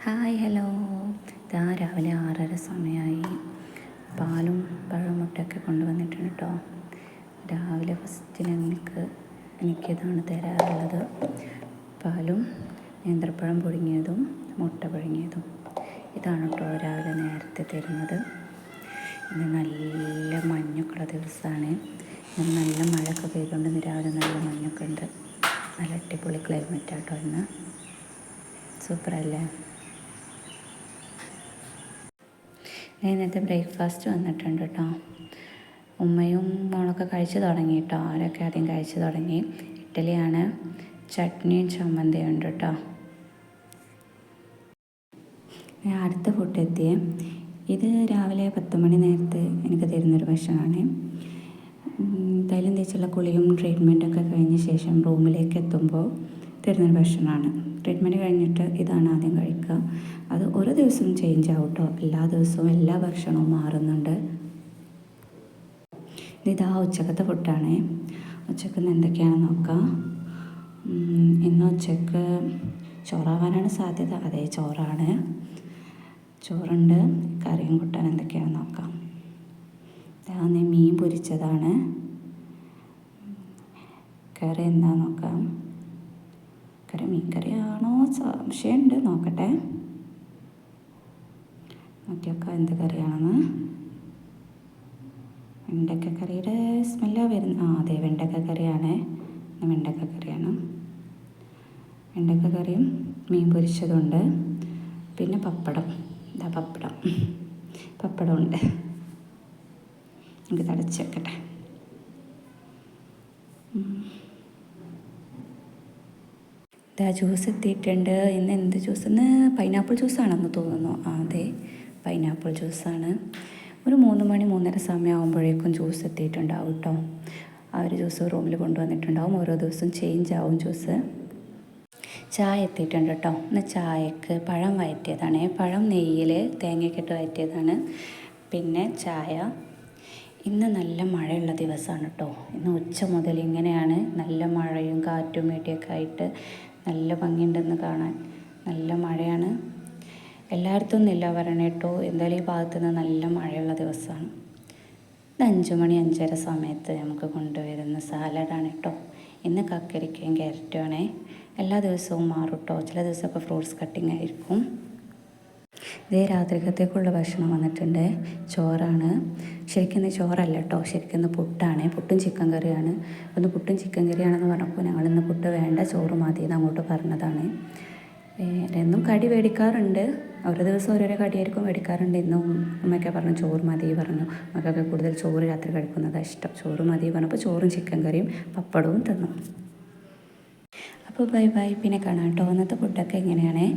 Hi hello. ഇതാ രാവിലെ 6:30 സമയമായി. പാലും പഴവും മുട്ടയൊക്കെ കൊണ്ടുവന്നിട്ടുണ്ട് കേട്ടോ. രാവിലെ ഫസ്റ്റിന് എനിക്കിതാണ് തരാറുള്ളത്. പാലും നേന്ത്രപ്പഴം പുഴുങ്ങിയതും മുട്ട പുഴുങ്ങിയതും ഇതാണ് കേട്ടോ രാവിലെ നേരത്തെ തരുന്നത്. ഇന്ന് നല്ല മഞ്ഞൊക്കെയുള്ള ദിവസമാണ്. ഇന്ന് നല്ല മഴയൊക്കെ പെയ്തുകൊണ്ട് ഇന്ന് രാവിലെ നല്ല മഞ്ഞൊക്കെ ഉണ്ട്. നല്ല അടിപൊളി ക്ലൈമറ്റാട്ടോ ഇന്ന്. സൂപ്പറല്ലേ? ഇന്നത്തെ ബ്രേക്ക്ഫാസ്റ്റ് വന്നിട്ടുണ്ട് കേട്ടോ. ഉമ്മയും മോളൊക്കെ കഴിച്ച് തുടങ്ങി കേട്ടോ. അവരൊക്കെ ആദ്യം കഴിച്ച് തുടങ്ങി. ഇഡ്ഡലിയാണ്, ചട്നിയും ചമ്മന്തിയും ഉണ്ട് കേട്ടോ. അടുത്ത ഫുഡ് എത്തിയേ. ഇത് രാവിലെ 10 മണി നേരത്ത് എനിക്ക് തരുന്നൊരു ഭക്ഷണമാണ്. തൈലം തേച്ചുള്ള കുളിയും ട്രീറ്റ്മെൻറ്റൊക്കെ കഴിഞ്ഞ ശേഷം റൂമിലേക്ക് എത്തുമ്പോൾ തരുന്നൊരു ഭക്ഷണമാണ്. ട്രീറ്റ്മെൻറ്റ് കഴിഞ്ഞിട്ട് ഇതാണ് ആദ്യം കഴിക്കുക. അത് ഓരോ ദിവസവും ചേഞ്ച് ആവും കേട്ടോ. എല്ലാ ദിവസവും എല്ലാ ഭക്ഷണവും മാറുന്നുണ്ട്. ഇതാ ഉച്ചക്കത്തെ ഫുഡാണ്. ഉച്ചക്ക് ഇന്ന് എന്തൊക്കെയാണെന്ന് നോക്കാം. ഇന്ന് ഉച്ചക്ക് ചോറാവാനാണ് സാധ്യത. അതേ ചോറാണ്. ചോറുണ്ട്. കറിയും കൂട്ടാൻ എന്തൊക്കെയാണെന്ന് നോക്കാം. ഇതാ മീൻ പൊരിച്ചതാണ്. കറി എന്താണെന്ന് നോക്കാം. മീൻ കറിയാണോ സംശയമുണ്ട്. നോക്കട്ടെ, നോക്കിയൊക്കെ എന്ത് കറിയാണെന്ന്. വെണ്ടക്ക കറിയുടെ സ്മെല്ലാണ് വരുന്നത്. അതെ, വെണ്ടക്ക കറിയാണ്. വെണ്ടക്ക കറിയാണ്. വെണ്ടക്ക കറിയും മീൻ പൊരിച്ചതുണ്ട്. പിന്നെ പപ്പടം. ഇതാ പപ്പടമുണ്ട്. നമുക്ക് തടച്ച് വെക്കട്ടെ. ഇതാ ജ്യൂസ് എത്തിയിട്ടുണ്ട്. ഇന്ന് എന്ത് ജ്യൂസ്? ഇന്ന് പൈനാപ്പിൾ ജ്യൂസാണെന്ന് തോന്നുന്നു. അതെ, പൈനാപ്പിൾ ജ്യൂസാണ്. ഒരു 3 മണി 3:30 സമയമാകുമ്പോഴേക്കും ജ്യൂസ് എത്തിയിട്ടുണ്ടാവും കേട്ടോ. ആ ഒരു ജ്യൂസ് റൂമിൽ കൊണ്ടുവന്നിട്ടുണ്ടാവും. ഓരോ ദിവസവും ചേഞ്ച് ആവും ജ്യൂസ്. ചായ എത്തിയിട്ടുണ്ട് കേട്ടോ. ഇന്ന് ചായക്ക് പഴം വഴറ്റിയതാണ്. പഴം നെയ്യിൽ തേങ്ങയൊക്കെ ഇട്ട് വഴറ്റിയതാണ്. പിന്നെ ചായ. ഇന്ന് നല്ല മഴയുള്ള ദിവസമാണ് കേട്ടോ. ഇന്ന് ഉച്ച മുതൽ ഇങ്ങനെയാണ്. നല്ല മഴയും കാറ്റും ഇടിയൊക്കെ ആയിട്ട് നല്ല ഭംഗിയുണ്ടെന്ന് കാണാൻ. നല്ല മഴയാണ്. എല്ലായിടത്തും ഒന്നുമില്ല പറയണ കേട്ടോ. എന്തായാലും ഈ ഭാഗത്ത് നിന്ന് നല്ല മഴയുള്ള ദിവസമാണ്. ഇത് 5 മണി 5:30 സമയത്ത് നമുക്ക് കൊണ്ടുവരുന്ന സാലഡാണ് കേട്ടോ. ഇന്ന് കക്കരിക്കയും ക്യാരറ്റും ആണേ. എല്ലാ ദിവസവും മാറും കേട്ടോ. ചില ദിവസമൊക്കെ ഫ്രൂട്ട്സ് കട്ടിങ് ആയിരിക്കും. ഇതേ രാത്രിക്കത്തേക്കുള്ള ഭക്ഷണം വന്നിട്ടുണ്ട്. ചോറാണ്. ശരിക്കും ചോറല്ല കേട്ടോ. ശരിക്കും പുട്ടാണ്. പുട്ടും ചിക്കൻ കറിയാണ്. ഒന്ന് പുട്ടും ചിക്കൻ കറിയാണെന്ന് പറഞ്ഞപ്പോൾ ഞങ്ങളിന്ന് പുട്ട് വേണ്ട, ചോറ് മതി എന്ന് അങ്ങോട്ട് പറഞ്ഞതാണ്. എന്നും കടി മേടിക്കാറുണ്ട്. ഓരോ ദിവസം ഓരോരോ കടിയായിരിക്കും മേടിക്കാറുണ്ട്. ഇന്നും അമ്മയൊക്കെ പറഞ്ഞു ചോറ് മതി പറഞ്ഞു. അമ്മക്കൊക്കെ കൂടുതൽ ചോറ് രാത്രി കഴിക്കുന്നതാണ് ഇഷ്ടം. ചോറ് മതി പറഞ്ഞപ്പോൾ ചോറും ചിക്കൻ കറിയും പപ്പടവും തന്നു. അപ്പോൾ ബൈ ബൈ. പിന്നെ കാണാം കേട്ടോ. അന്നത്തെ ഫുഡൊക്കെ എങ്ങനെയാണേ.